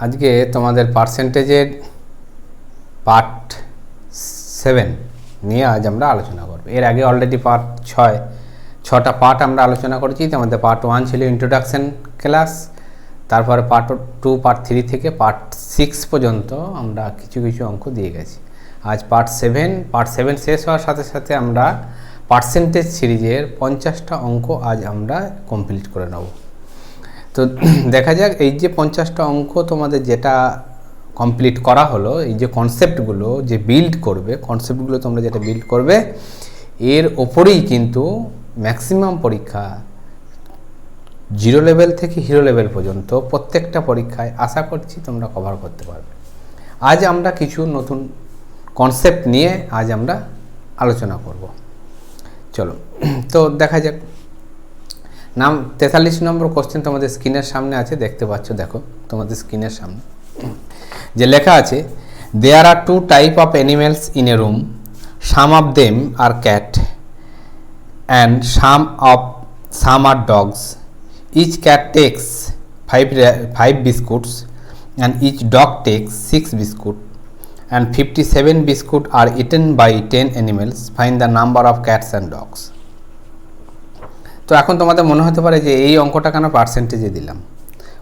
আজকে তোমাদের পার্সেন্টেজের পার্ট 7 নিয়ে আজ আমরা আলোচনা করব। এর আগে অলরেডি পার্ট 6টা পার্ট আমরা আলোচনা করেছি। আমাদের পার্ট 1 ছিল ইন্ট্রোডাকশন ক্লাস, তারপরে পার্ট 2, পার্ট 3 থেকে পার্ট 6 পর্যন্ত আমরা কিছু কিছু অঙ্ক দিয়ে গেছি। আজ পার্ট 7 শেষ হওয়ার সাথে সাথে আমরা পার্সেন্টেজ সিরিজের 50টা অঙ্ক আজ আমরা কমপ্লিট করে নেব। তো দেখা যাক এই যে 50টা অঙ্ক তোমাদের যেটা কমপ্লিট করা হলো, এই যে কনসেপ্টগুলো যে বিল্ড করবে, কনসেপ্টগুলো তোমরা যেটা বিল্ড করবে এর ওপরেই কিন্তু ম্যাক্সিমাম পরীক্ষা 0 লেভেল থেকে হিরো লেভেল পর্যন্ত প্রত্যেকটা পরীক্ষায় আশা করছি তোমরা কভার করতে পারবে। আজ আমরা কিছু নতুন কনসেপ্ট নিয়ে আজ আমরা আলোচনা করব। চলো তো দেখা যাক। 43 নম্বর কোশ্চেন তোমাদের স্ক্রিনের সামনে আছে, দেখতে পাচ্ছ। দেখো তোমাদের স্ক্রিনের সামনে যে লেখা আছে, there are 2 type of animals in a room, some of them are cat and some are dogs. Each cat takes 5 biscuits and each dog takes 6 biscuit and 57 biscuit are eaten by 10 animals. Find the number of cats and dogs. তো এখন তোমাদের মনে হতে পারে যে এই অঙ্কটা কেন পার্সেন্টেজে দিলাম।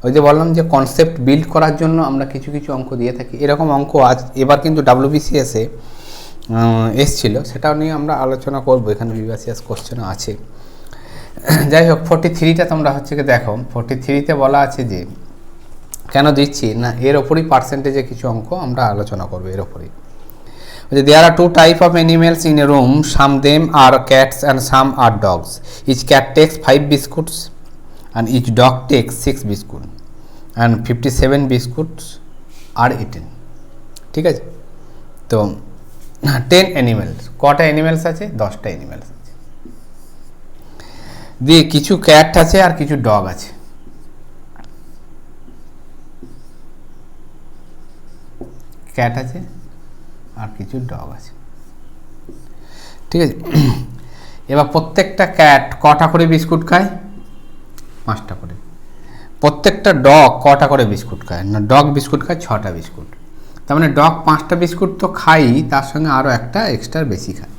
ওই যে বললাম যে কনসেপ্ট বিল্ড করার জন্য আমরা কিছু কিছু অঙ্ক দিয়ে থাকি। এরকম অঙ্ক এবার কিন্তু WBCS-এ এসছিল, সেটাও নিয়ে আমরা আলোচনা করব। এখানে BCS কোশ্চেনও আছে। যাই হোক, 43টা তোমরা হচ্ছে কি দেখো, 43তে বলা আছে যে কেন দিচ্ছি না, এর ওপরই পার্সেন্টেজে কিছু অঙ্ক আমরা আলোচনা করবো। এর ওপরই there are 2 type of animals in a room, some them are cats and some are dogs. Each cat takes 5 biscuits and each dog takes 6 biscuit and 57 biscuits are eaten. ঠিক আছে, তো 10 অ্যানিমেলস, কটা অ্যানিমেলস আছে? 10টা animals আছে। দিয়ে কিছু cat আছে আর কিছু ডগ আছে। ক্যাট আছে আর কিছু ডগ আছে। ঠিক আছে, এবার প্রত্যেকটা ক্যাট কটা করে বিস্কুট খায়? 5টা করে। প্রত্যেকটা ডগ কটা করে বিস্কুট খায়? না, ডগ বিস্কুট খায় 6টা বিস্কুট। তার মানে ডগ 5টা বিস্কুট তো খাই, তার সঙ্গে আরও একটা এক্সট্রা বেশি খায়।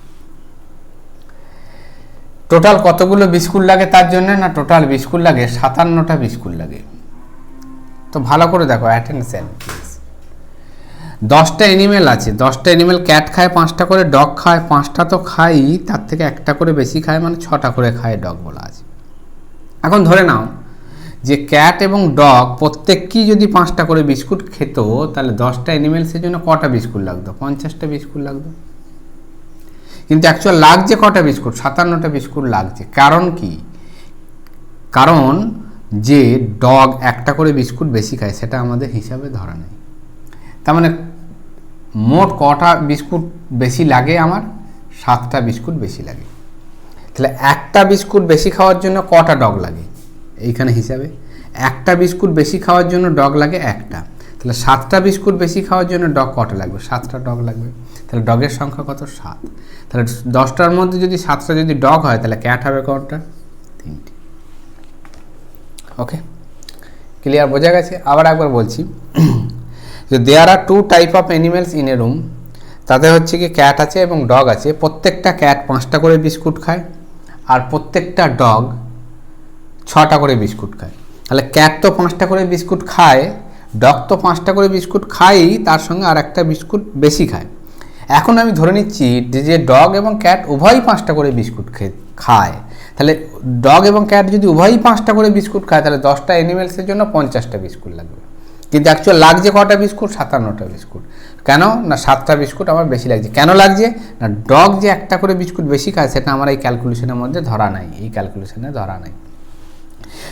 টোটাল কতগুলো বিস্কুট লাগে তার জন্য? না, টোটাল বিস্কুট লাগে 57টা বিস্কুট লাগে। তো ভালো করে দেখো, অ্যাটেনশন প্লিজ। 10টা অ্যানিমেল আছে, 10টা অ্যানিমেল, ক্যাট খায় 5টা করে, ডগ খায় 5টা তো খাই, তার থেকে একটা করে বেশি খায়, মানে 6টা করে খায় ডগ বলা আছে। এখন ধরে নাও যে ক্যাট এবং ডগ প্রত্যেককেই যদি 5টা করে বিস্কুট খেত, তাহলে 10টা অ্যানিমেলসের জন্য কটা বিস্কুট লাগতো? 50টা বিস্কুট লাগতো। কিন্তু অ্যাকচুয়াল লাগছে কটা বিস্কুট? 57টা বিস্কুট লাগছে। কারণ কি? কারণ যে ডগ একটা করে বিস্কুট বেশি খায় সেটা আমাদের হিসাবে ধরা নেই। তার মানে মোট কটা বিস্কুট বেশি লাগে? আমার 7টা বিস্কুট বেশি লাগে। তাহলে একটা বিস্কুট বেশি খাওয়ার জন্য কটা ডগ লাগে? এইখানে হিসাবে একটা বিস্কুট বেশি খাওয়ার জন্য ডগ লাগে একটা। তাহলে 7টা বিস্কুট বেশি খাওয়ার জন্য ডগ কটা লাগবে? 7টা ডগ লাগবে। তাহলে ডগের সংখ্যা কত? 7। তাহলে 10টার মধ্যে যদি 7টা যদি ডগ হয়, তাহলে ক্যাট হবে কটা? 3টি। ওকে, ক্লিয়ার? বোঝা গেছে? আবার একবার বলছি, যে দেয়ার are 2 type of animals in a room, তাতে হচ্ছে কি ক্যাট আছে এবং ডগ আছে। প্রত্যেকটা ক্যাট 5টা করে বিস্কুট খায় আর প্রত্যেকটা ডগ 6টা করে বিস্কুট খায়। তাহলে ক্যাট তো 5টা করে বিস্কুট খায়, ডগ তো 5টা করে বিস্কুট খায়, তার সঙ্গে আর একটা বিস্কুট বেশি খায়। এখন আমি ধরে নিচ্ছি যে ডগ এবং ক্যাট উভয়ই 5টা করে বিস্কুট খায়। তাহলে ডগ এবং ক্যাট যদি উভয়ই 5টা করে বিস্কুট খায়, তাহলে 10টা অ্যানিমেলসের জন্য 50টা বিস্কুট লাগবে। কিন্তু অ্যাকচুয়াল লাগছে কটা বিস্কুট? 57টা বিস্কুট। কেন? না, 7টা বিস্কুট আমার বেশি লাগছে। কেন লাগছে? না, ডগ যে একটা করে বিস্কুট বেশি খায় সেটা আমার এই ক্যালকুলেশনের মধ্যে ধরা নাই, এই ক্যালকুলেশনে ধরা নাই।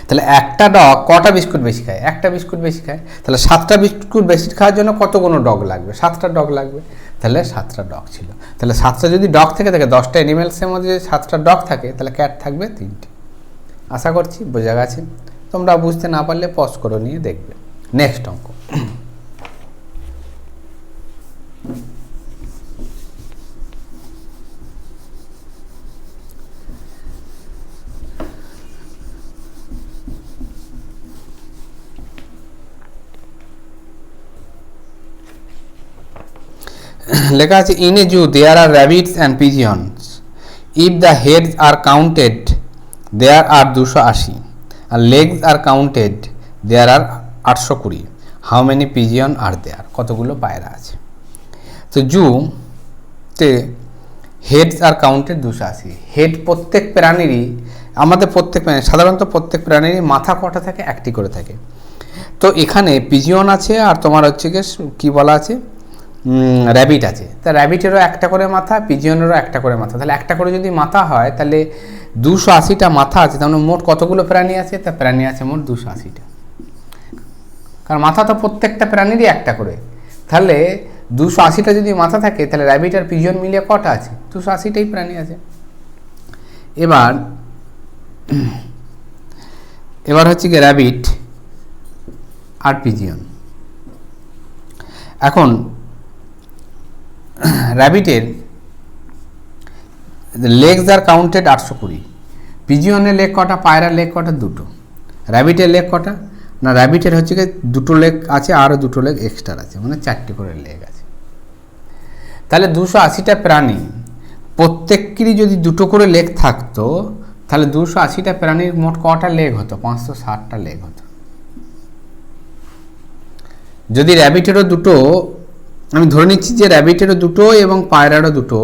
তাহলে একটা ডগ কটা বিস্কুট বেশি খায়? একটা বিস্কুট বেশি খায়। তাহলে 7টা বিস্কুট বেশি খাওয়ার জন্য কতগুলো ডগ লাগবে? 7টা ডগ লাগবে। তাহলে 7টা ডগ ছিল। তাহলে 7টা যদি ডগ থেকে থাকে, 10টা অ্যানিমেলসের মধ্যে যদি 7টা ডগ থাকে, তাহলে ক্যাট থাকবে 3টি। আশা করছি বোঝা গেছে। তোমরা বুঝতে না পারলে পজ করে নিয়ে দেখবে। নেক্সট অঙ্ক। লেখা আছে in a zoo there are rabbits and pigeons, if the heads are counted there are 280, আর legs are counted there are 820, how many pigeon are there, কতগুলো পায়রা আছে। তো জুতে হেডস আর কাউন্টেড 280, হেড প্রত্যেক প্রাণীরই, আমাদের প্রত্যেক প্রাণী, সাধারণত প্রত্যেক প্রাণীরই মাথা কটা থাকে, একটি করে থাকে। তো এখানে পিজিয়ন আছে আর তোমার হচ্ছে কি বলা আছে, র্যাবিট আছে। তা র্যাবিটেরও একটা করে মাথা, পিজিয়নেরও একটা করে মাথা, তাহলে একটা করে যদি মাথা হয় তাহলে 280টা মাথা আছে, তাহলে মোট কতগুলো প্রাণী আছে, তা প্রাণী আছে মোট 280টা, কারণ মাথা তো প্রত্যেকটা প্রাণীরই একটা করে। তাহলে 280টা যদি মাথা থাকে তাহলে র্যাবিট আর পিজিয়ন মিলিয়ে কটা আছে, 280টাই প্রাণী আছে। এবার হচ্ছে কি র্যাবিট আর পিজিয়ন। এখন র্যাবিটের লেগস আর কাউন্টেড 820, পিজিয়নের লেগ কটা, পায়রার লেগ কটা, দুটো। র্যাবিটের লেগ কটা, না র্যাবিটের হচ্ছে কি দুটো লেগ আছে, আরও দুটো লেগ এক্সট্রা আছে, মানে 4টি করে লেগ আছে। তাহলে 280টা প্রাণী প্রত্যেকেরই যদি দুটো করে লেগ থাকতো তাহলে 280টা প্রাণীর মোট কটা লেগ হতো, 560টা লেগ হতো। যদি র্যাবিটেরও দুটো, আমি ধরে নিচ্ছি যে র্যাবিটেরও দুটো এবং পায়রারও দুটো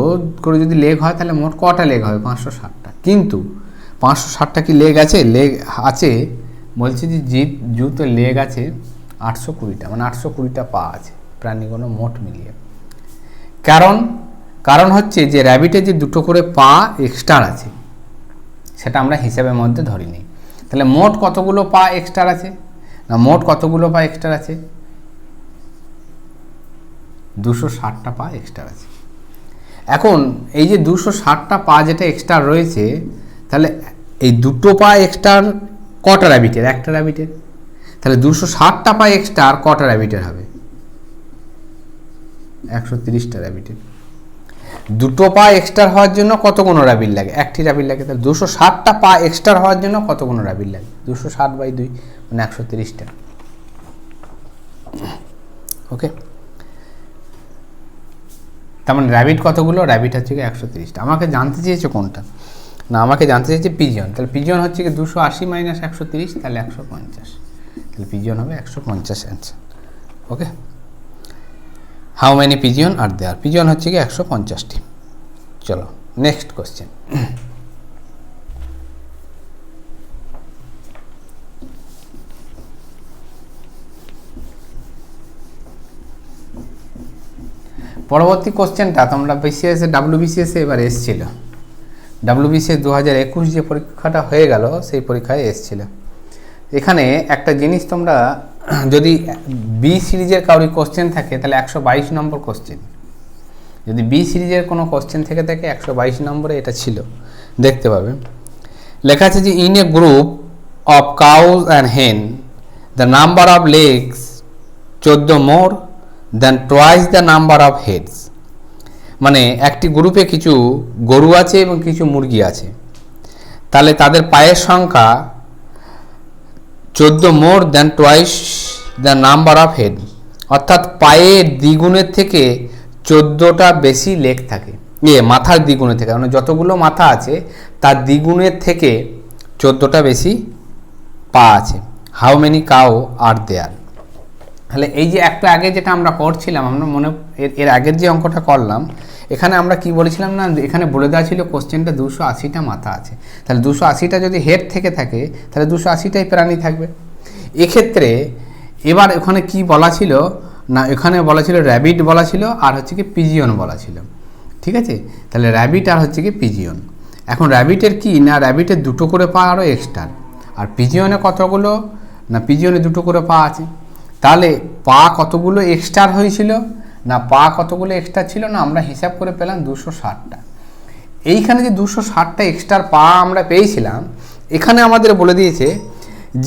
করে যদি লেগ হয় তাহলে মোট কটা লেগ হবে, 560টা। কিন্তু 560টা কি লেগ আছে, লেগ আছে বলছে যে জুতে লেগ আছে 820টা, মানে 820টা পা আছে প্রাণীগুলো মোট মিলিয়ে। কারণ হচ্ছে যে র্যাবিটের যে দুটো করে পা এক্সট্রা আছে সেটা আমরা হিসাবের মধ্যে ধরিনি। তাহলে মোট কতগুলো পা এক্সট্রা আছে, না মোট কতগুলো পা এক্সট্রা আছে, 260টা পা এক্সট্রা আছে। এখন এই যে 260টা পা যেটা এক্সট্রা রয়েছে, তাহলে এই দুটো পা এক্সট্রা কটা র্যাবিটের, একটা র্যাবিটের, তাহলে 260টা পা এক্সট্রা আর কটা র্যাবিটের হবে, 130টা র্যাবিটের। দুটো পা এক্সট্রা হওয়ার জন্য কতগুলো র্যাবিট লাগে, একটি র্যাবিট লাগে। তাহলে 260টা পা এক্সট্রা হওয়ার জন্য কতগুলো র্যাবিট লাগে, 260/2 মানে 130টা। ওকে, তার মানে র্যাবিট কতগুলো, র্যাবিট হচ্ছে কি 130টা। আমাকে জানতে চেয়েছে কোনটা, না আমাকে জানতে চেয়েছে পিজিয়ন। তাহলে পিজিয়ন হচ্ছে কি 280 - 130, তাহলে 150, তাহলে পিজিয়ন হবে 150 answer. Okay, how many pigeon are there, pigeon হচ্ছে কি 150টি। চলো নেক্সট কোশ্চেন। পরবর্তী কোশ্চেনটা তোমরা বিসিএস WBCS এবার এসেছিল, WBCS 2021 যে পরীক্ষাটা হয়ে গেল সেই পরীক্ষায় এসেছিল। এখানে একটা জিনিস তোমরা যদি বি সিরিজের কাউরি কোশ্চেন থাকে তাহলে 122 নম্বর কোশ্চেন, যদি বি সিরিজের কোনো কোশ্চেন থেকে থাকে 122 নম্বরে এটা ছিল, দেখতে পাবে। লেখা আছে যে in a group of cows and hen the number of legs 14 more than twice the number of heads. মানে একটি গ্রুপে কিছু গরু আছে এবং কিছু মুরগি আছে, তাহলে তাদের পায়ের সংখ্যা 14 more than twice the number of head, অর্থাৎ পায়ের দ্বিগুণের থেকে 14টা বেশি লেগ থাকে, মাথার দ্বিগুণের থেকে, মানে যতগুলো মাথা আছে তার দ্বিগুণের থেকে 14টা বেশি পা আছে। হাউ মেনি কাউ আর দেয়ার। তাহলে এই যে একটু আগে যেটা আমরা করছিলাম, আমরা মনে এর আগের যে অঙ্কটা করলাম, এখানে আমরা কি বলেছিলাম, না এখানে বলে দেওয়া ছিল কোশ্চেনটা 280টা মাথা আছে, তাহলে 280টা যদি হেড থেকে থাকে তাহলে 280টাই প্রাণী থাকবে। এক্ষেত্রে এবার এখানে কি বলা ছিল, না এখানে বলা ছিল র্যাবিট বলা ছিল আর হচ্ছে কি পিজিয়ন বলা ছিল, ঠিক আছে। তাহলে র্যাবিট আর হচ্ছে কি পিজিয়ন। এখন র্যাবিটের কি, না র্যাবিটের দুটো করে পা আরও এক্সট্রা, আর পিজিয়নে কতগুলো, না পিজিয়নে দুটো করে পা আছে। তাহলে পা কতগুলো এক্সট্রা হয়েছিল, না পা কতগুলো এক্সট্রা ছিল, না আমরা হিসাব করে পেলাম 260টা। এইখানে যে 260টা এক্সট্রা পা আমরা পেয়েছিলাম, এখানে আমাদের বলে দিয়েছে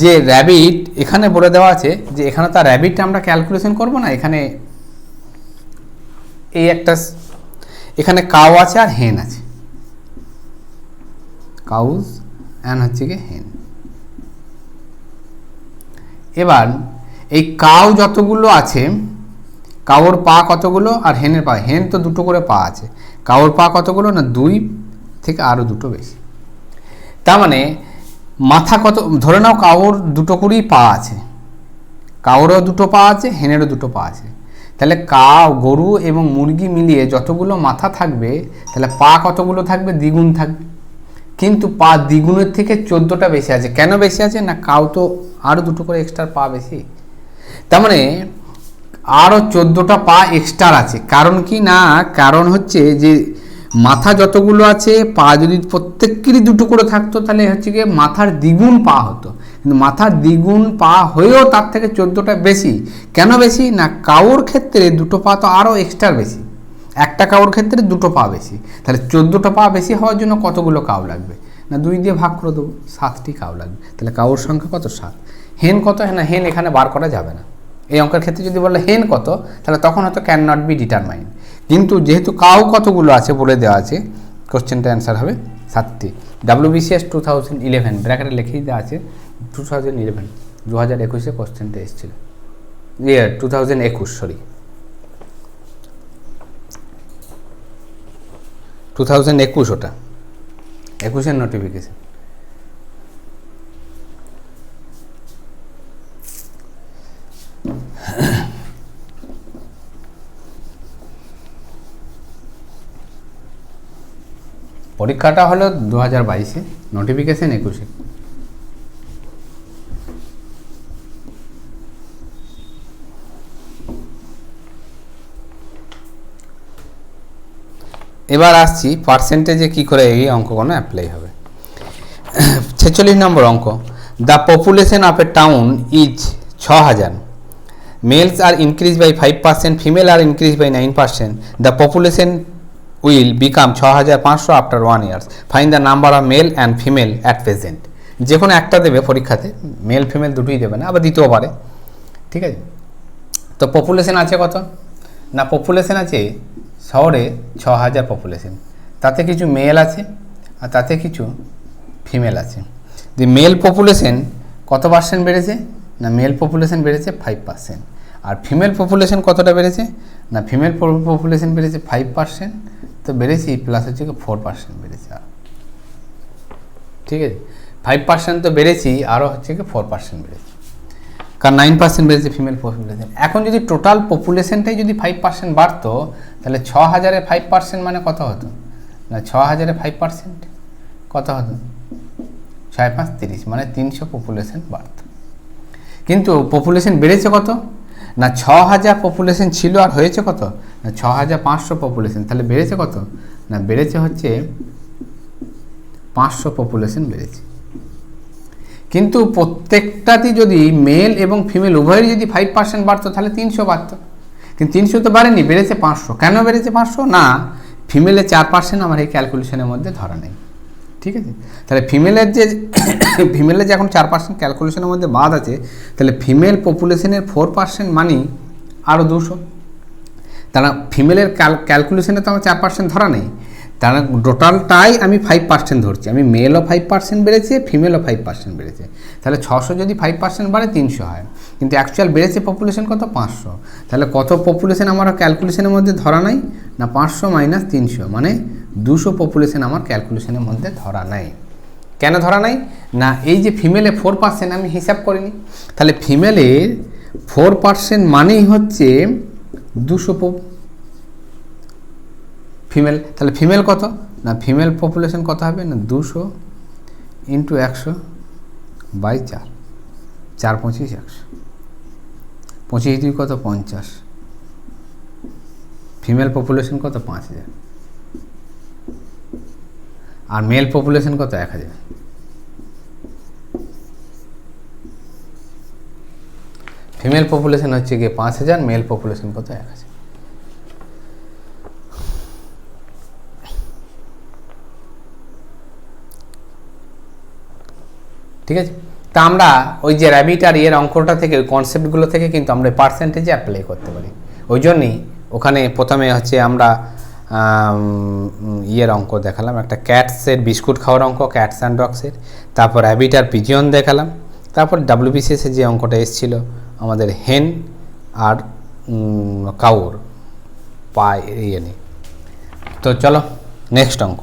যে র্যাবিট, এখানে বলে দেওয়া আছে যে এখানে তার র্যাবিটটা আমরা ক্যালকুলেশন করব না, এখানে এই একটা এখানে কাউ আছে আর হেন আছে, কাউজ অ্যান্ড হচ্ছে কি হেন। এবার এই কাউ যতগুলো আছে, কাউর পা কতগুলো আর হেনের পা, হেন তো দুটো করে পা আছে, কাউর পা কতগুলো না 2 থেকে আরও দুটো বেশি। তার মানে মাথা কত, ধরে নাও কাউর দুটো করেই পা আছে, কাউরও দুটো পা আছে, হেনেরও দুটো পা আছে, তাহলে গরু এবং মুরগি মিলিয়ে যতগুলো মাথা থাকবে তাহলে পা কতগুলো থাকবে, দ্বিগুণ থাকবে। কিন্তু পা দ্বিগুণের থেকে 14টা বেশি আছে। কেন বেশি আছে না, কাউ তো আরও দুটো করে এক্সট্রা পা বেশি, তার মানে আরও 14টা পা এক্সট্রা আছে। কারণ কি না, কারণ হচ্ছে যে মাথা যতগুলো আছে, পা যদি প্রত্যেকেরই দুটো করে থাকতো তাহলে হচ্ছে গিয়ে মাথার দ্বিগুণ পা হতো, কিন্তু মাথার দ্বিগুণ পা হয়েও তার থেকে 14টা বেশি। কেন বেশি না, কাউর ক্ষেত্রে দুটো পা তো আরও এক্সট্রা বেশি, একটা কাউর ক্ষেত্রে দুটো পা বেশি, তাহলে 14টা পা বেশি হওয়ার জন্য কতগুলো কাউ লাগবে না, 2 দিয়ে ভাগ করে দেবো, 7টি কাউ লাগবে। তাহলে কাউর সংখ্যা কত, 7। হেন কত, না হেন এখানে বার করা যাবে না। এই অঙ্কের ক্ষেত্রে যদি বলে হেন কত, তাহলে তখন হয়তো ক্যান নট বি ডিটারমাইন্ড, কিন্তু যেহেতু কাউ কতগুলো আছে বলে দেওয়া আছে, কোশ্চেনটা অ্যান্সার হবে 7টি। WBCS 2011 ব্র্যাকেটে লিখেই দেওয়া আছে 2011, 2021-এ কোশ্চেনটা এসেছিল, 2021 সরি 2021, ওটা 21-এর নোটিফিকেশন। পরীক্ষাটা হলো 2022-এ, নোটিফিকেশন 21-এ। এবার আসছি পার্সেন্টেজে কী করে এই অঙ্কগুলো অ্যাপ্লাই হবে। 46 নম্বর অঙ্ক, the population of a town is 6000, males are increase by 5%, female are increase by 9%, the population will become 6500 after 1 years, find the number of male and female at present. যে কোনো একটা দেবে পরীক্ষাতে, male female দুটোই দেবে না, আবার দিতেও পারে, ঠিক আছে। তো পপুলেশন আছে কত না, পপুলেশন আছে শহরে 6000 পপুলেশন, তাতে কিছু মেল আছে আর তাতে কিছু ফিমেল আছে। দি মেল পপুলেশন কত পার্সেন্ট বেড়েছে না, মেল পপুলেশন বেড়েছে 5%, আর ফিমেল পপুলেশন কতটা বেড়েছে না, ফিমেল পপুলেশন বেড়েছে 5%, তো বেড়েছি প্লাস হচ্ছে 4% বেড়েছে, আর ঠিক আছে 5% তো বেড়েছি, আরও হচ্ছে কি 4% বেড়েছে, কারণ 9% বেড়েছে ফিমেল পপুলেশন। এখন যদি টোটাল পপুলেশনটাই যদি 5% বাড়তো, তাহলে 6000-এ 5% মানে কত হতো না, 6000-এ 5% কত হতো, 6 5 30, মানে 300 পপুলেশন বাড়ত। কিন্তু পপুলেশন বেড়েছে কত না, 6000 পপুলেশন ছিল আর হয়েছে কত না 6500 পপুলেশন, তাহলে বেড়েছে কত না, বেড়েছে হচ্ছে 500 পপুলেশন বেড়েছে। কিন্তু প্রত্যেকটাতেই যদি মেল এবং ফিমেল উভয়েরই যদি 5% বাড়তো তাহলে 300 বাড়তো, কিন্তু 300 তো বাড়েনি, বেড়েছে 500। কেন বেড়েছে 500 না, ফিমেলের 4% আমার এই ক্যালকুলেশনের মধ্যে ধরা নেই, ঠিক আছে। তাহলে ফিমেলের যে এখন 4% ক্যালকুলেশনের মধ্যে বাদ আছে, তাহলে ফিমেল পপুলেশনের 4% মানি আরও 200, তারা ফিমেলের ক্যালকুলেশনে তো আমার 4% ধরা নেই, তারা টোটালটাই আমি 5% ধরছি, আমি মেলও 5% বেড়েছে, ফিমেলও 5% বেড়েছে, তাহলে 600 যদি 5% বাড়ে 300 হয়, কিন্তু অ্যাকচুয়াল বেড়েছে পপুলেশন কত 500, তাহলে কত পপুলেশন আমার ক্যালকুলেশনের মধ্যে ধরা নাই না, 500 - 300 মানে 200 পপুলেশন আমার ক্যালকুলেশনের মধ্যে ধরা নাই। কেন ধরা নাই না, এই যে ফিমেলে 4% আমি হিসাব করিনি, তাহলে ফিমেলের 4% মানেই হচ্ছে 200 ফিমেল, তাহলে ফিমেল কত না, ফিমেল পপুলেশন কত হবে না 200 × 100/4, 4 25 100, 25 2 কত 50, ফিমেল পপুলেশন কত 5000, আর মেল পপুলেশন কত 1000। ফিমেল পপুলেশন হচ্ছে গিয়ে 5000, মেল পপুলেশন কত 1000। ঠিক আছে, তা আমরা ওই যে র্যাবিট আর এর অঙ্কটা থেকে, ওই কনসেপ্টগুলো থেকে কিন্তু আমরা পার্সেন্টেজে অ্যাপ্লাই করতে পারি। ওই জন্যই ওখানে প্রথমে হচ্ছে আমরা ইয়ের অঙ্ক দেখালাম, একটা ক্যাটসের বিস্কুট খাওয়ার অঙ্ক, ক্যাটস অ্যান্ড ডগসের, তারপর র্যাবিট আর পিজিয়ন দেখালাম, তারপর WBCS-এর যে অঙ্কটা এসেছিলো আমাদের হেন আর কাউর পায় ইয়ে নেই। তো চলো নেক্সট অঙ্ক।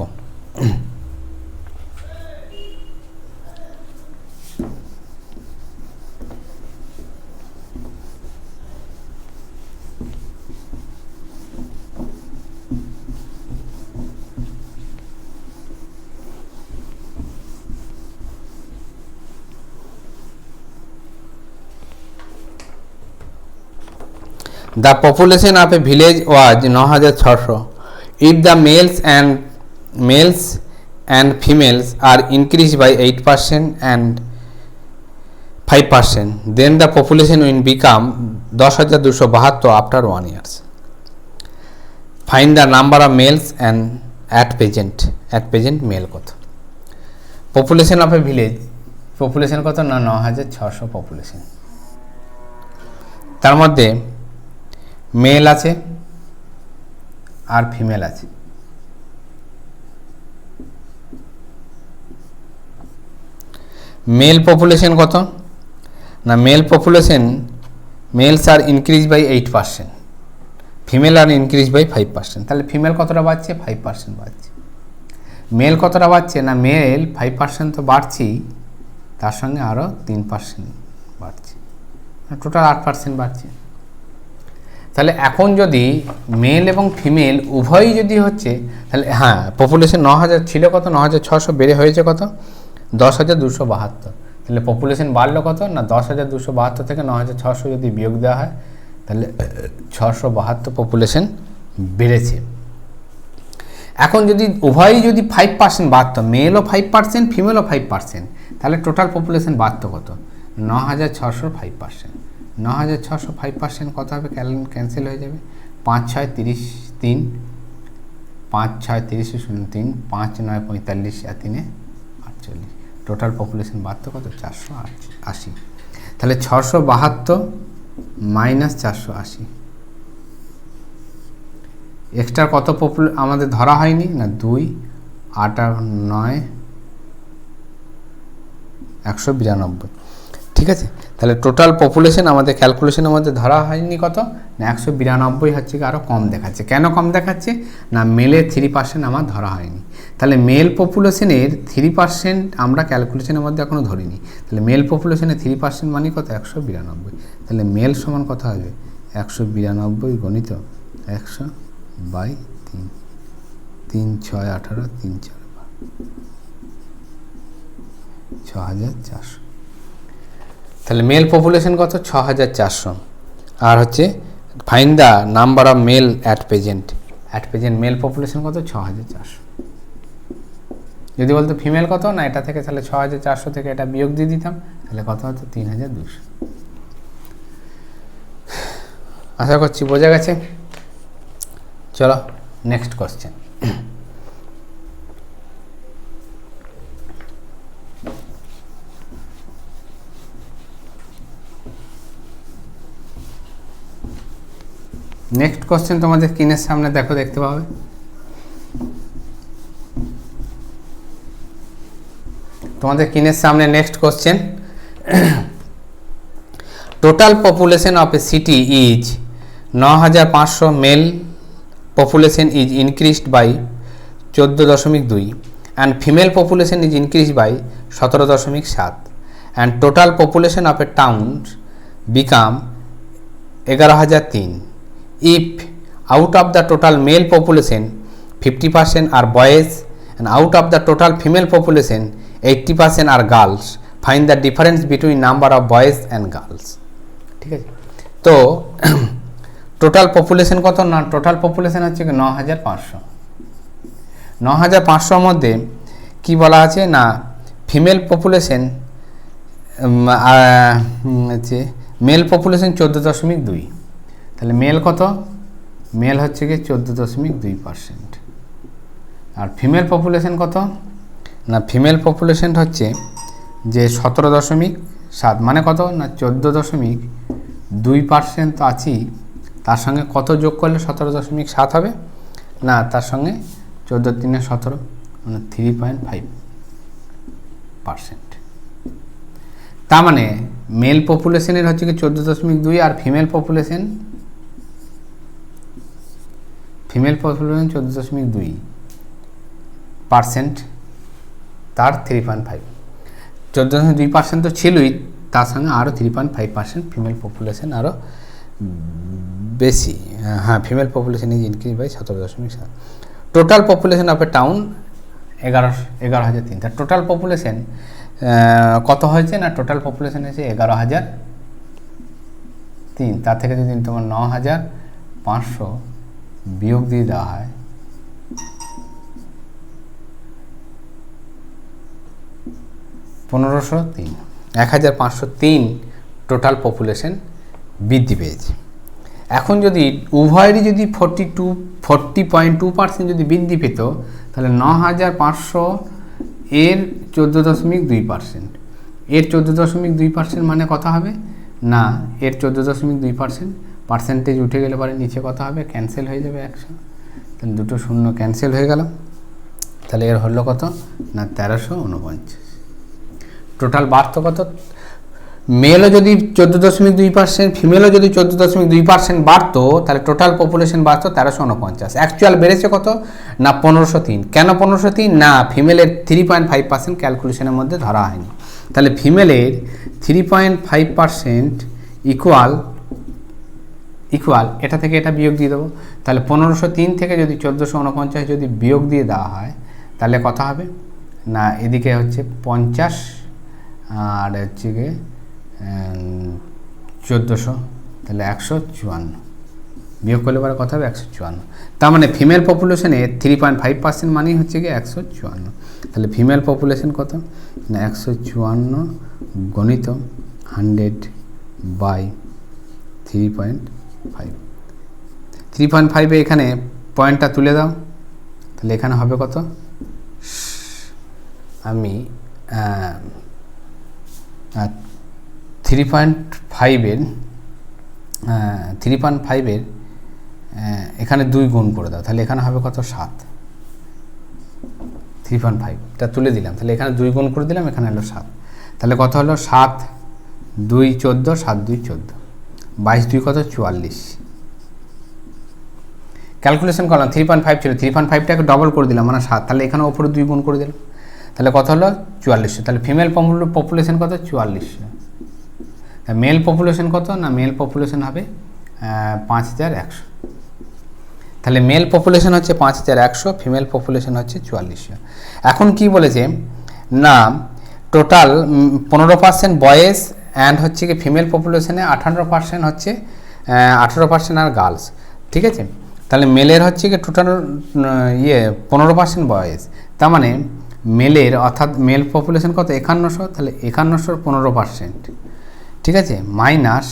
The population of a village was 9600. If the males and females are increased by 8% and 5%, then the population will become 10,272 after 1 year. Find the number of males and at present male কত? Population of a village, population কত না 9600 population। তার মধ্যে male আছে আর female আছে। Male population কত না male population males are increase by 8%, female are increase by 5%। তাহলে ফিমেল কতটা বাড়ছে? 5% বাড়ছে। মেল কতটা বাড়ছে না মেল 5% তো বাড়ছেই, তার সঙ্গে আরও 3% বাড়ছে, টোটাল 8% বাড়ছে। তাহলে এখন যদি মেল এবং ফিমেল উভয়ই যদি হচ্ছে, তাহলে হ্যাঁ পপুলেশন 9000 ছিল কত, 9600 বেড়ে হয়েছে কত, 10,272। তাহলে পপুলেশন বাড়লো কত না 10,272 থেকে 9600 যদি বিয়োগ দেওয়া হয় তাহলে 672 পপুলেশন বেড়েছে। এখন যদি উভয়ই যদি 5% বাড়তো, মেলও 5% ফিমেলও 5%, তাহলে টোটাল পপুলেশন বাড়তো কত, 9600 5%। 9600 5% কত হবে? ক্যান্সেল হয়ে যাবে। 5 6 30 3, 5 6 30 0 3, 5 9 45 আর 3 48। টোটাল পপুলেশন বাড়তো কত? 480। তাহলে 672 মাইনাস 480, এক্সট্রা কত আমাদের ধরা হয়নি না 2 8 আর 9 192। ঠিক আছে, তাহলে টোটাল পপুলেশন আমাদের ক্যালকুলেশনের মধ্যে ধরা হয়নি কত না 192 হচ্ছে কি আরও কম দেখাচ্ছে। কেন কম দেখাচ্ছে না মেলের 3% আমার ধরা হয়নি। তাহলে মেল পপুলেশনের 3% আমরা ক্যালকুলেশনের মধ্যে এখনও ধরিনি। তাহলে মেল পপুলেশনের 3% মানে কত 192। তাহলে মেল সমান কত হবে 192 গণিত 100/3, 3 6 18 3 4 6400। তাহলে মেল পপুলেশন কত 6400। আর হচ্ছে find the number of male at present male population কত 6400। যদি বলতো ফিমেল কত না এটা থেকে, তাহলে 6400 থেকে এটা বিয়োগ দিয়ে দিতাম, তাহলে কত হতো 3200। আশা করছি বোঝা গেছে। চলো নেক্সট কোশ্চেন। নেক্সট কোশ্চেন তোমাদের স্ক্রিনের সামনে দেখতে পাবে। তোমাদের স্ক্রিনের সামনে next question. Total population of a city is 9500, male population is increased by 14.2 and female population is increased by 17.7 and total population of a town become 11,003। If out of the total male population 50% are boys and out of the total female population 80% are girls, find the difference between number of boys and girls। ঠিক আছে, তো total population কত না total population হচ্ছে 9500। 9500 মধ্যে কি বলা আছে না ফিমেল পপুলেশন হচ্ছে মেল পপুলেশন 14.2। তাহলে মেল কত, মেল হচ্ছে কি 14.2%। আর ফিমেল পপুলেশন কত না ফিমেল পপুলেশন হচ্ছে যে 17.7, মানে কত না 14.2% তো আছেই, তার সঙ্গে কত যোগ করলে 17.7 হবে না তার সঙ্গে 14 3 17 মানে 3.5%। তার মানে মেল পপুলেশনের হচ্ছে কি 14.2 আর ফিমেল পপুলেশন ফিমেল পপুলেশন 14.2%, তার 3.5, 14.2% তো ছিলই, তার সঙ্গে আরও 3.5% ফিমেল পপুলেশন আরও বেশি। হ্যাঁ, female population is increase by 17.7। Total population of a town 11,003। তার টোটাল পপুলেশন কত হয়েছে না, টোটাল পপুলেশন হয়েছে 11,003। তার থেকে যদি তোমার 9,500 বিয়োগ দিয়ে দেওয়া হয়, (1503) 1,503 টোটাল পপুলেশন বৃদ্ধি পেয়েছে। এখন যদি উভয়েরই যদি 40.2% যদি বৃদ্ধি পেত, তাহলে 9,500 এর 14.2%, এর 14.2% মানে কত হবে না, এর 14.2% পার্সেন্টেজ উঠে গেলে পরে নিচে কত হবে, ক্যান্সেল হয়ে যাবে 100, তাহলে দুটো শূন্য ক্যান্সেল হয়ে গেল, তাহলে এর হলো কত না 1349। টোটাল বাড়ত কত, মেলও যদি 14.2%, ফিমেলও যদি 14.2% বাড়তো, তাহলে টোটাল পপুলেশন বাড়তো 1349। অ্যাকচুয়াল বেড়েছে কত না 1503। কেন 1503 না, ফিমেলের 3.5% ক্যালকুলেশনের মধ্যে ধরা হয়নি। তাহলে ফিমেলের 3.5% ইকুয়াল এটা থেকে এটা বিয়োগ দিয়ে দেবো, তাহলে 1503 থেকে যদি 1449 যদি বিয়োগ দিয়ে দেওয়া হয়, তাহলে কত হবে না, এদিকে হচ্ছে 50 আর হচ্ছে গিয়ে 1400, তাহলে 154 বিয়োগ করলে পরে কথা হবে 154। তার মানে ফিমেল পপুলেশনে 3.5% মানেই হচ্ছে গিয়ে 154। তাহলে ফিমেল পপুলেশন কত না 154 গণিত 100/3.5। 3.5 এখানে পয়েন্টটা তুলে দাও, তাহলে এখানে হবে কত, আমি 3.5-এর এখানে 2 গুণ করে দাও, তাহলে এখানে হবে কত 7। 3.5টা তুলে দিলাম, তাহলে এখানে 2 গুণ করে দিলাম, এখানে হলো 7, তাহলে কত হলো 7 2 14, 7 2 14, 22 2 কত 44। ক্যালকুলেশন করলাম 3.5 ছিল, 3.5টাকে ডবল করে দিলাম মানে 7, তাহলে এখানে ওপরে 2 গুণ করে দিলাম, তাহলে কত হলো 4400। তাহলে ফিমেল পপুলেশন কত 4400। মেল পপুলেশন কত না, মেল পপুলেশন হবে 5100। তাহলে মেল পপুলেশন হচ্ছে 5100, ফিমেল পপুলেশন হচ্ছে 4400। এখন কি বলেছে না, টোটাল 15% বয়েজ অ্যান্ড হচ্ছে কি ফিমেল পপুলেশনে 18% হচ্ছে 18% আর গার্লস, ঠিক আছে। তাহলে মেলের হচ্ছে কি টোটাল 15% বয়েজ, তার মানে মেলের অর্থাৎ মেল পপুলেশন কত 5100, তাহলে 5100 15%, ঠিক আছে, মাইনাস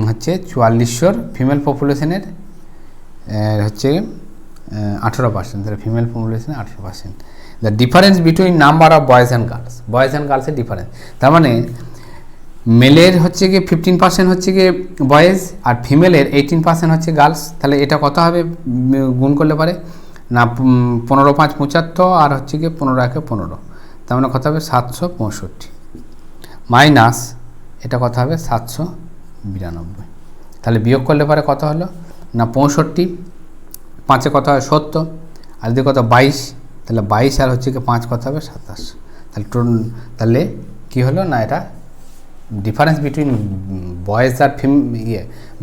হচ্ছে 4400 ফিমেল পপুলেশনের হচ্ছে 18%, তাহলে ফিমেল পপুলেশনের 18%। The difference between number of boys and গার্লসের ডিফারেন্স, তার মানে মেলের হচ্ছে গিয়ে 15% হচ্ছে গিয়ে বয়েজ আর ফিমেলের 18% হচ্ছে গার্লস, তাহলে এটা কত হবে গুণ করলে পারে না 15 5 75 আর হচ্ছে গিয়ে 15 1 15, তার মানে কত হবে 765 মাইনাস এটা কত হবে 792, তাহলে বিয়োগ করলে পরে কত হলো না 65, 5 কত হয় 70 আর যদি কত 22, তাহলে 22 আর হচ্ছে কি 5 কত হবে 27, তাহলে কি হলো না এটা ডিফারেন্স বিটুইন বয়েজ আর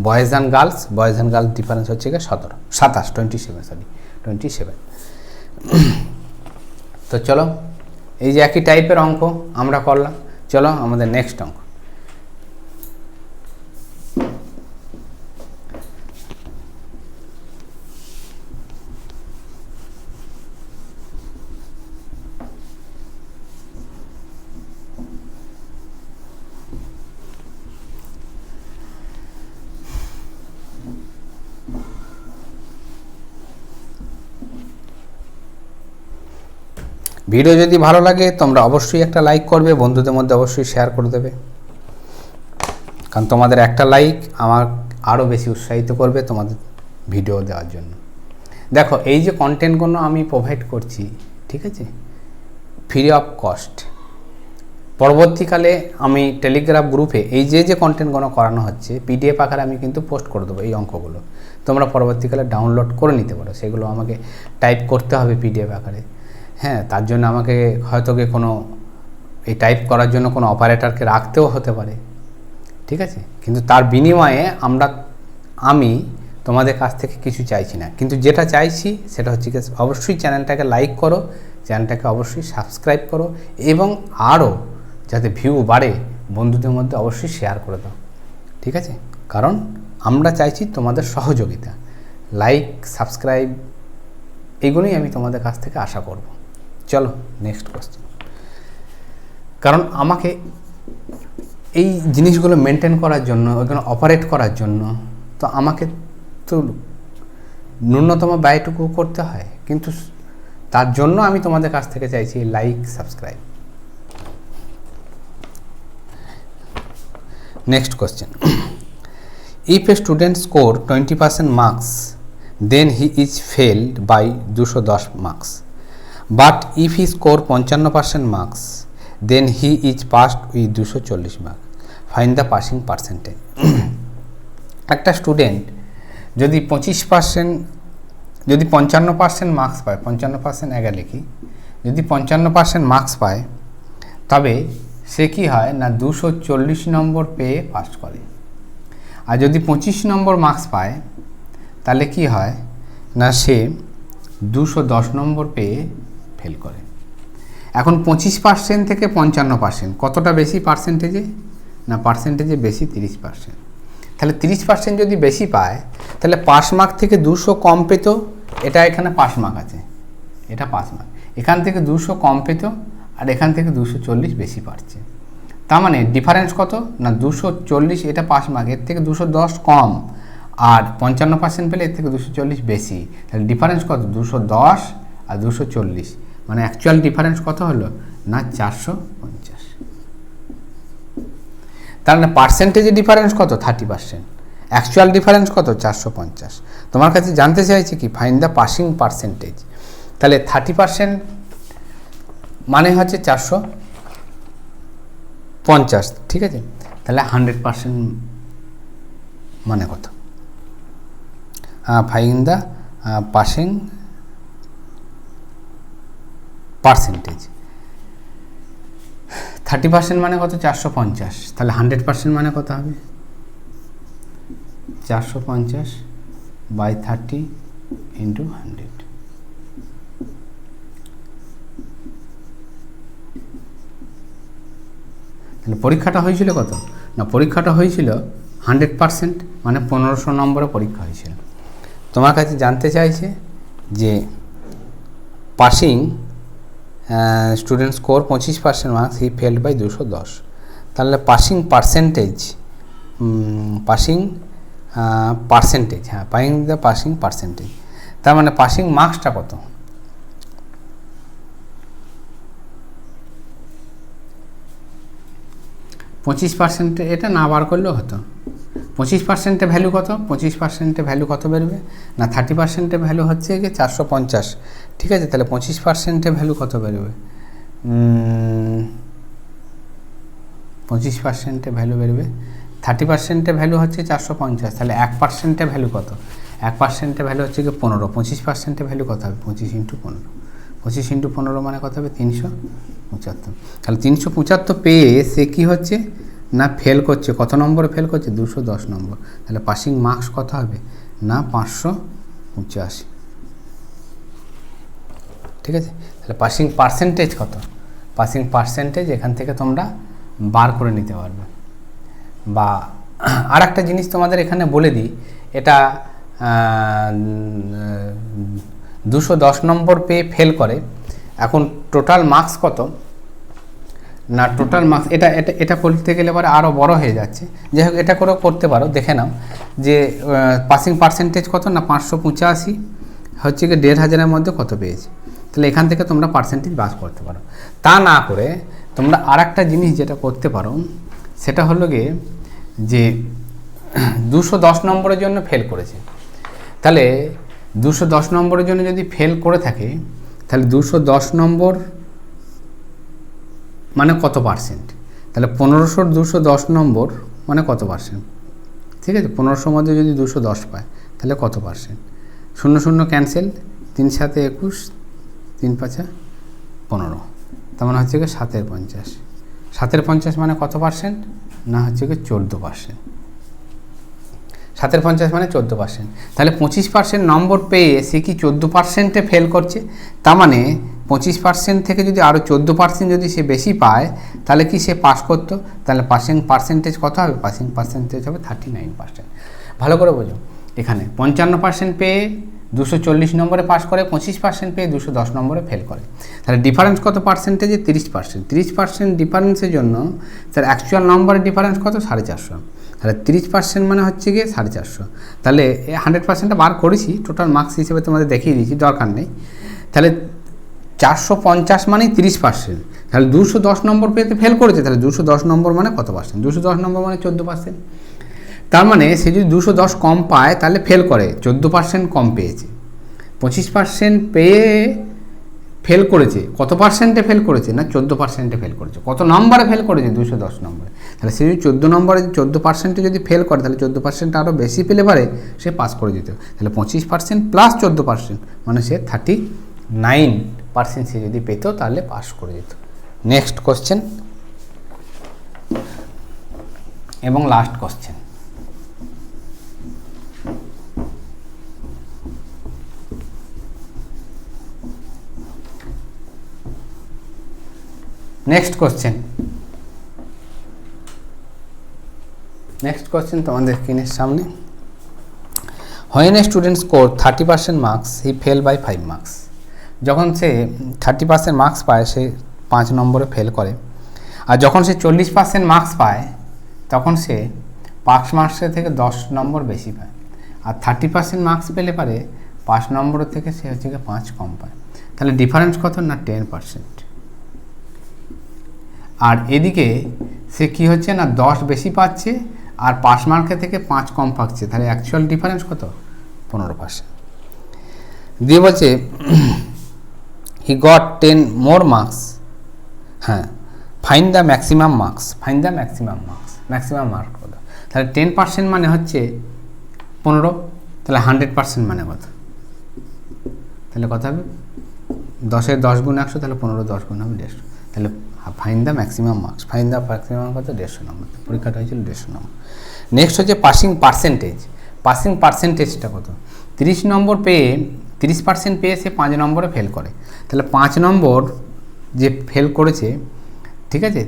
বয়েজ অ্যান্ড গার্লস ডিফারেন্স হচ্ছে কি 27। তো চলো এই যে একই টাইপের অঙ্ক আমরা করলাম, চলো আমাদের নেক্সট অঙ্ক। ভিডিও যদি ভালো লাগে তোমরা অবশ্যই একটা লাইক করবে, বন্ধুদের মধ্যে অবশ্যই শেয়ার করে দেবে, কারণ তোমাদের একটা লাইক আমার আরও বেশি উৎসাহিত করবে তোমাদের ভিডিও দেওয়ার জন্য। দেখো এই যে কন্টেন্টগুলো আমি প্রোভাইড করছি, ঠিক আছে, ফ্রি অফ কস্ট। পরবর্তীকালে আমি টেলিগ্রাম গ্রুপে এই যে কন্টেন্টগুলো করানো হচ্ছে পিডিএফ আকারে আমি কিন্তু পোস্ট করে দেবো এই অঙ্কগুলো, তোমরা পরবর্তীকালে ডাউনলোড করে নিতে পারো। সেগুলো আমাকে টাইপ করতে হবে পিডিএফ আকারে, হ্যাঁ, তার জন্য আমাকে হয়তো কোনো এই টাইপ করার জন্য কোনো অপারেটরকে রাখতেও হতে পারে, ঠিক আছে। কিন্তু তার বিনিময়ে আমি তোমাদের কাছ থেকে কিছু চাইছি না, কিন্তু যেটা চাইছি সেটা হচ্ছে কি অবশ্যই চ্যানেলটাকে লাইক করো, চ্যানেলটাকে অবশ্যই সাবস্ক্রাইব করো, এবং আরও যাতে ভিউ বাড়ে বন্ধুদের মধ্যে অবশ্যই শেয়ার করে দাও, ঠিক আছে। কারণ আমরা চাইছি তোমাদের সহযোগিতা, লাইক সাবস্ক্রাইব এগুলোই আমি তোমাদের কাছ থেকে আশা করব। চলো নেক্সট কোশ্চেন। কারণ আমাকে এই জিনিসগুলো মেনটেন করার জন্য, ওইগুলো অপারেট করার জন্য তো আমাকে তো ন্যূনতম ব্যয়টুকু করতে হয়, কিন্তু তার জন্য আমি তোমাদের কাছ থেকে চাইছি like subscribe. Next question, if a student score 20% marks then he is failed by 210 marks, but if he score 55% marks then he is passed with 240 mark, find the passing percentage. একটা স্টুডেন্ট যদি 55% marks পায়, 55% আগে লিখি, যদি 55% marks পায় তবে সে কী হয় না 240 নম্বর পেয়ে পাস করে। আর যদি 25 নম্বর মার্কস পায় তাহলে কি হয় না সে 210 নম্বর পেয়ে ফেল করে। এখন 25% থেকে 55% কতটা বেশি পার্সেন্টেজে না পার্সেন্টেজে বেশি 30%। তাহলে 30% যদি বেশি পায় তাহলে পাস মার্ক থেকে 200 কম পেত, এটা এখানে পাস মার্ক আছে, এটা পাস মার্ক, এখান থেকে 200 কম পেত আর এখান থেকে 240 বেশি পাচ্ছে। তার মানে ডিফারেন্স কত না 240, এটা পাস মার্ক, এর থেকে 210 কম, আর 55% পেলে এর থেকে 240 বেশি, তাহলে ডিফারেন্স কত 210 আর 240, মানে অ্যাকচুয়াল ডিফারেন্স কত হলো না 450। তার মানে পার্সেন্টেজের ডিফারেন্স কত 30%, অ্যাকচুয়াল ডিফারেন্স কত 450। তোমার কাছে জানতে চাইছে কি ফাইন্ড দ্য পাসিং পার্সেন্টেজ। তাহলে 30% মানে হচ্ছে 450, ঠিক আছে। তাহলে 100% মানে কত, ফাইন্ড দ্য পাসিং পার্সেন্টেজ। 30% মানে কত 450, তাহলে 100% মানে কত হবে 450 বাই 30 ইন্টু 100। তাহলে পরীক্ষাটা হয়েছিল কত না পরীক্ষাটা হয়েছিল 100%, মানে 1500 নম্বরে পরীক্ষা হয়েছিল। তোমার কাছে জানতে চাইছে যে passing student score 25% marks, he failed by 210, তাহলে পাসিং পার্সেন্টেজ, হ্যাঁ ফাইন্ড দ্য পাসিং পার্সেন্টেজ। তার মানে পাসিং মার্কসটা কত, %, এটা না বার করলেও হতো। 25% ভ্যালু কত, 25% ভ্যালু কত বেরোবে না 30% ভ্যালু হচ্ছে কি 450, ঠিক আছে। তাহলে 25% ভ্যালু কত বেরোবে, 25% ভ্যালু বেরোবে, 30% ভ্যালু হচ্ছে 450, তাহলে 1% ভ্যালু কত, 1% ভ্যালু হচ্ছে কি 15, 25% ভ্যালু কত হবে 25 ইন্টু 15, 25 ইন্টু 15 মানে কত হবে 375। তাহলে 375 পেয়ে সে কী হচ্ছে না ফেল করছে, কত নম্বরে ফেল করছে 210 নম্বর। তাহলে পাসিং মার্কস কত হবে না 585, ঠিক আছে। তাহলে পাসিং পার্সেন্টেজ কত, পাসিং পার্সেন্টেজ এখান থেকে তোমরা বার করে নিতে পারবে। বা আর একটা জিনিস তোমাদের এখানে বলে দিই, এটা 210 নম্বর পেয়ে ফেল করে, এখন টোটাল মার্কস কত না টোটাল মার্কস, এটা করতে গেলে পরে আরও বড় হয়ে যাচ্ছে, যাই হোক এটা করেও করতে পারো, দেখে নাও যে পাসিং পার্সেন্টেজ কত না 585 হচ্ছে কি 1500-এর মধ্যে কত পেয়েছে। তাহলে এখান থেকে তোমরা পার্সেন্টেজ বাস করতে পারো। তা না করে তোমরা আর একটা জিনিস যেটা করতে পারো সেটা হলো গিয়ে যে 210 নম্বরের জন্য ফেল করেছে, তাহলে 210 নম্বরের জন্য যদি ফেল করে থাকে তাহলে 210 নম্বর মানে কত পার্সেন্ট, তাহলে 1500 210 নম্বর মানে কত পার্সেন্ট, ঠিক আছে। 1500 মধ্যে যদি 210 পায় তাহলে কত পার্সেন্ট? 0 0 ক্যান্সেল, 3 7 21, 3 5 15, তার মানে হচ্ছে কি 7 50। 7 50 মানে কত পার্সেন্ট? না হচ্ছে কি 14%। 7 50 মানে 14%। তাহলে 25% নম্বর পেয়ে সে কি 14%-এ ফেল করছে? তার মানে 25% থেকে যদি আরও 14% যদি সে বেশি পায় তাহলে কি সে পাস করতো? তাহলে পাসিং পার্সেন্টেজ কত হবে? পাসিং পার্সেন্টেজ হবে 39%। ভালো করে বোঝো, এখানে 55% পেয়ে 240 নম্বরে পাস করে, 25% পেয়ে 210 নম্বরে ফেল করে। তাহলে ডিফারেন্স কত পার্সেন্টেজে? 30%। 30% ডিফারেন্সের জন্য তার অ্যাকচুয়াল নম্বরের ডিফারেন্স কত? 450। তাহলে 30% মানে হচ্ছে গিয়ে 450। তাহলে 100%টা বার করেছি, টোটাল মার্কস হিসেবে তোমাদের দেখিয়ে দিয়েছি, দরকার নেই। তাহলে 450 মানেই 30%। তাহলে 210 নম্বর পেতে ফেল করেছে, তাহলে 210 নম্বর মানে কত পার্সেন্ট? 210 নম্বর মানে 14%। তার মানে সে যদি 210 কম পায় তাহলে ফেল করে, 14% কম পেয়েছে। 25% পেয়ে ফেল করেছে, কত পার্সেন্টে ফেল করেছে? না 14%-এ ফেল করেছে। কত নম্বরে ফেল করেছে? 210 নম্বরে। তাহলে সে যদি 14 নম্বরে 14%-এ যদি ফেল করে তাহলে 14% আরও বেশি পেলে পারে সে পাস করে দিত। তাহলে 25% প্লাস 14% মানে সে 39% সে যদি পেত তাহলে পাস করে দিত। নেক্সট কোশ্চেন এবং লাস্ট কোশ্চেন। নেক্সট কোশ্চেন তোমাদের স্ক্রিনের সামনে। When a student score 30% marks he fail by 5 marks. যখন সে 30% মার্কস পায় সে 5 নম্বরে ফেল করে, আর যখন সে 40% মার্কস পায় তখন সে 5 মার্কসের থেকে 10 নম্বর বেশি পায়। আর 30% মার্কস পেলে পারে 5 নম্বরের থেকে সে হচ্ছে 5 কম পায়। তাহলে ডিফারেন্স কত? না 10%। আর এদিকে সে কি হচ্ছে না 10 বেশি পাচ্ছে আর 5 মার্কের থেকে 5 কম পাচ্ছে। তাহলে অ্যাকচুয়াল ডিফারেন্স কত? 15%। দিয়ে বলছে হি গট 10 মোর মার্কস। হ্যাঁ, find the maximum marks. Maximum mark কত? তাহলে 10% মানে হচ্ছে 15, তাহলে 100% মানে কত? তাহলে কত হবে? 10-এর 10 গুণ 100, তাহলে 15 10 গুণ হবে 150। তাহলে find the maximum marks. Find the maximum কত? 150 নম্বর। পরীক্ষাটা হয়েছিল 150 নম্বর। নেক্সট হচ্ছে পাসিং পার্সেন্টেজটা কত? 30 নম্বর পেয়ে 30% পেয়ে সে 5 নম্বরে ফেল করে। তাহলে 5 নম্বর যে ফেল করেছে, ঠিক আছে,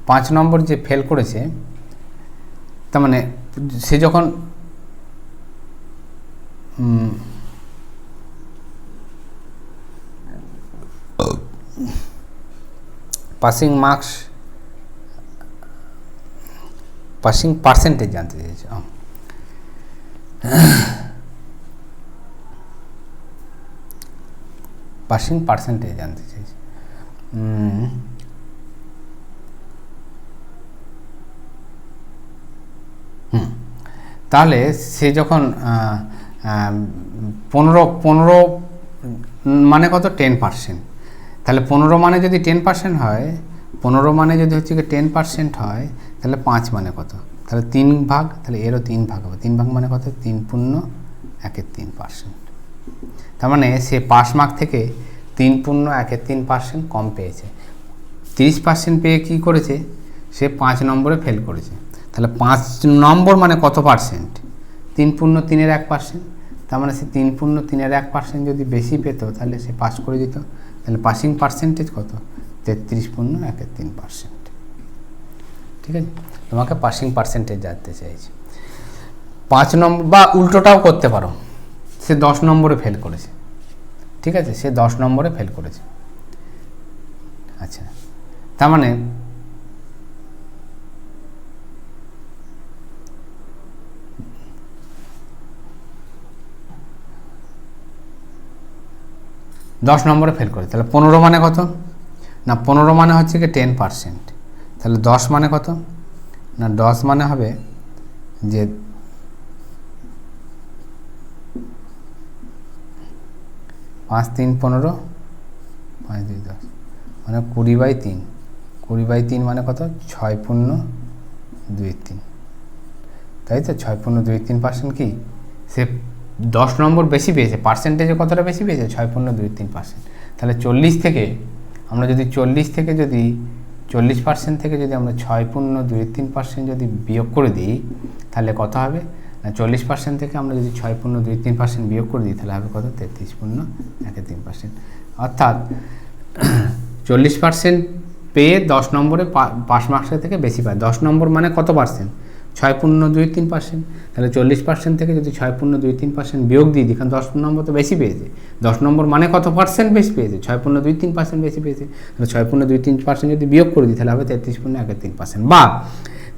5 নম্বর যে ফেল করেছে তার মানে সে যখন পাসিং পার্সেন্টেজ জানতে চেয়েছে। পাসিং পার্সেন্টেজ জানতে চেয়েছে। তাহলে সে যখন 15 মানে কত? 10%। তাহলে 15 মানে যদি 10% হয়, 15 মানে যদি হচ্ছে 10% হয় তাহলে 5 মানে কত? তাহলে 3 ভাগ, তাহলে এরও 3 ভাগ হবে। 3 ভাগ মানে কত? 3 পূর্ণ 1/3%। তার মানে সে পাস মার্ক থেকে 3 পূর্ণ 1/3% কম পেয়েছে। 30% পেয়ে কী করেছে? সে 5 নম্বরে ফেল করেছে। তাহলে 5 নম্বর মানে কত পার্সেন্ট? 3 পূর্ণ 3/1%। তার মানে সে 3 পূর্ণ 3/1% যদি বেশি পেত তাহলে সে পাস করে দিত। তাহলে পাসিং পার্সেন্টেজ কত? 33 পূর্ণ 1/3%। ঠিক আছে, তোমাকে পাসিং পার্সেন্টেজ জানতে চাইছি। 5 নম্বর বা উল্টোটাও করতে পারো, সে 10 নম্বরে ফেল করেছে। ঠিক আছে, সে 10 নম্বরে ফেল করেছে। আচ্ছা, তার মানে 10 নম্বরে ফেল করে। তাহলে 15 মানে কত? না 15 মানে হচ্ছে 10%। তাহলে 10 মানে কত? না 10 মানে হবে যে 5 3 15, 5 2 10 মানে 20/3। 20/3 মানে কত? 6 পূর্ণ 2/3। তাই তো 6.23% কি সে 10 নম্বর বেশি পেয়েছে, পার্সেন্টেজে কতটা বেশি পেয়েছে 6.23%। তাহলে 40 থেকে আমরা যদি 40% থেকে যদি আমরা 6.23% যদি বিয়োগ করে দিই তাহলে কত হবে না, 40% থেকে আমরা যদি 6.23% বিয়োগ করে দিই তাহলে হবে কত 33.13%। অর্থাৎ 40% পেয়ে 10 নম্বরে পাস মার্কসের থেকে বেশি পায়। 10 নম্বর মানে কত পার্সেন্ট, 6.23%। তাহলে 40% থেকে যদি 6.23% বিয়োগ দিয়ে দিই, কারণ 10 নম্বর তো বেশি পেয়েছে, 10 নম্বর মানে কত পার্সেন্ট বেশি পেয়েছে, 6.23% বেশি পেয়েছে। তাহলে 6.23% যদি বিয়োগ করে দিই তাহলে হবে 33.13%। বা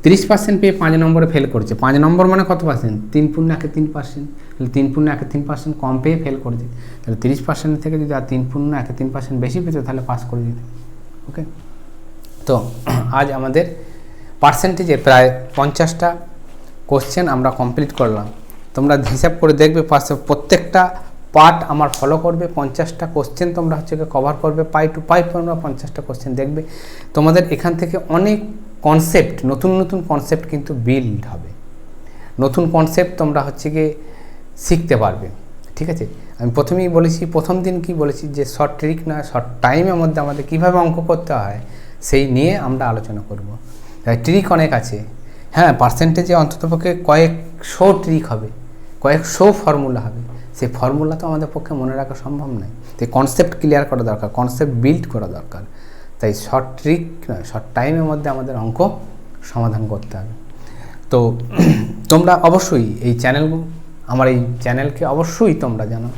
30% পেয়ে 5 নম্বরে ফেল করেছে, 5 নম্বর মানে কত পার্সেন্ট, 3.13%। তাহলে 3.13% কম পেয়ে ফেল করেছে, তাহলে 30% থেকে যদি আর 3.13% বেশি পেতো তাহলে পাস করে দিত। ওকে, তো আজ আমাদের পার্সেন্টেজে প্রায় 50টা কোশ্চেন আমরা কমপ্লিট করলাম। তোমরা হিসাব করে দেখবে প্রত্যেকটা পার্ট আমার ফলো করবে, 50টা কোশ্চেন তোমরা হচ্ছে কভার করবে, পাই টু পাই তোমরা 50টা কোশ্চেন দেখবে। তোমাদের এখান থেকে অনেক কনসেপ্ট, নতুন নতুন কনসেপ্ট কিন্তু বিল্ড হবে, নতুন কনসেপ্ট তোমরা হচ্ছে গিয়ে শিখতে পারবে। ঠিক আছে, আমি প্রথমেই বলেছি, প্রথম দিন কি বলেছি যে শর্ট ট্রিক না, শর্ট টাইমের মধ্যে আমাদের কীভাবে অঙ্ক করতে হয় সেই নিয়ে আমরা আলোচনা করব। তাই ট্রিক অনেক আছে, হ্যাঁ, পার্সেন্টেজে অন্ততপক্ষে কয়েকশো ট্রিক হবে, কয়েকশো ফর্মুলা হবে, সেই ফর্মুলা তো আমাদের পক্ষে মনে রাখা সম্ভব নয়। তাই কনসেপ্ট ক্লিয়ার করা দরকার, কনসেপ্ট বিল্ড করা দরকার। তাই শর্ট ট্রিক নয়, শর্ট টাইমের মধ্যে আমাদের অঙ্ক সমাধান করতে হবে। তো তোমরা অবশ্যই এই আমার এই চ্যানেলকে অবশ্যই তোমরা জানো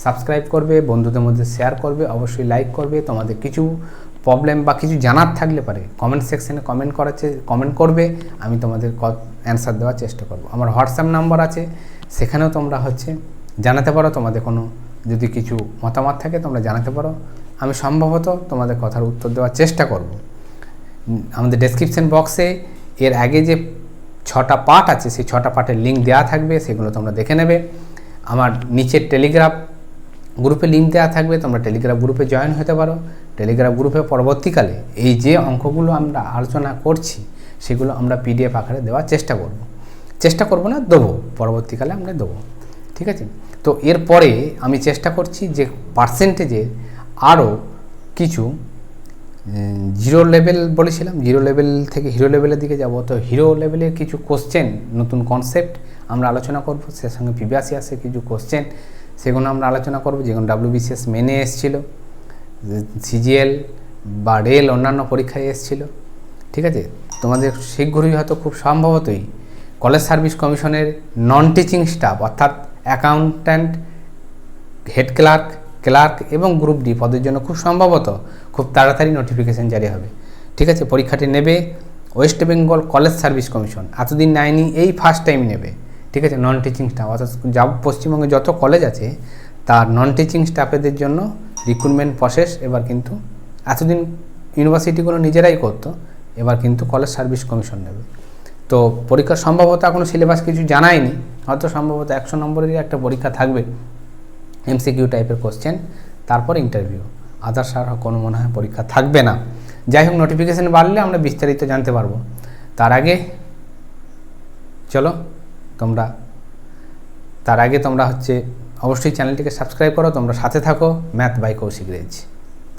সাবস্ক্রাইব করবে, বন্ধুদের মধ্যে শেয়ার করবে, অবশ্যই লাইক করবে। তোমাদের কিছু প্রবলেম বা কিছু জানার থাকলে পারে কমেন্ট সেকশানে কমেন্ট করবে, আমি তোমাদের অ্যান্সার দেওয়ার চেষ্টা করব। আমার হোয়াটসঅ্যাপ নাম্বার আছে, সেখানেও তোমরা জানাতে পারো, তোমাদের কোনো যদি কিছু মতামত থাকে তোমরা জানাতে পারো, আমি সম্ভবত তোমাদের কথার উত্তর দেওয়ার চেষ্টা করব। আমাদের ডেসক্রিপশন বক্সে এর আগে যে 6টা পার্ট আছে সেই 6টা পার্টের লিঙ্ক দেওয়া থাকবে, সেগুলো তোমরা দেখে নেবে। আমার নিচের টেলিগ্রাম গ্রুপে লিঙ্ক দেওয়া থাকবে, তোমরা টেলিগ্রাম গ্রুপে জয়েন হতে পারো। টেলিগ্রাম গ্রুপে পরবর্তীকালে এই যে অঙ্কগুলো আমরা আলোচনা করছি সেগুলো আমরা পিডিএফ আকারে দেওয়ার চেষ্টা করব না, দেবো, পরবর্তীকালে আমরা দেবো। ঠিক আছে, তো এরপরে আমি চেষ্টা করছি যে পার্সেন্টেজে আরও কিছু জিরো লেভেল বলেছিলাম, জিরো লেভেল থেকে হিরো লেভেলের দিকে যাব। তো হিরো লেভেলের কিছু কোশ্চেন, নতুন কনসেপ্ট আমরা আলোচনা করব, সে সঙ্গে প্রিভিয়াস ইয়ার্সের কিছু কোশ্চেন সেগুলো আমরা আলোচনা করব, যেগুলো WBCS মেনে এসেছিলো, CGL বা রেল অন্যান্য পরীক্ষায় এসেছিল। ঠিক আছে, তোমাদের শীঘ্রই হয়তো খুব সম্ভবতই কলেজ সার্ভিস কমিশনের নন টিচিং স্টাফ অর্থাৎ অ্যাকাউন্ট্যান্ট, হেড ক্লার্ক এবং গ্রুপ ডি পদের জন্য খুব তাড়াতাড়ি নোটিফিকেশান জারি হবে। ঠিক আছে, পরীক্ষাটি নেবে West Bengal college service commission, এতদিন নেয়নি, এই ফার্স্ট টাইম নেবে। ঠিক আছে, নন টিচিং স্টাফ অর্থাৎ পশ্চিমবঙ্গে যত কলেজ আছে তার নন টিচিং স্টাফেদের জন্য রিক্রুটমেন্ট প্রসেস এবার কিন্তু, এতদিন ইউনিভার্সিটিগুলো নিজেরাই করতো, এবার কিন্তু কলেজ সার্ভিস কমিশন নেবে। তো পরীক্ষার সম্ভবত এখনও সিলেবাস কিছু জানায়নি, হয়তো সম্ভবত 100 নম্বরেরই একটা পরীক্ষা থাকবে, MCQ টাইপের কোশ্চেন, তারপর ইন্টারভিউ, আদার্স আর কোনো মনে হয় পরীক্ষা থাকবে না। যাই হোক, নোটিফিকেশান বাড়লে আমরা বিস্তারিত জানতে পারবো। তার আগে তোমরা অবশ্যই চ্যানেলটিকে সাবস্ক্রাইব করো, তোমরা সাথে থাকো। Math by Kaushik Rej.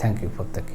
Thank you প্রত্যেকে।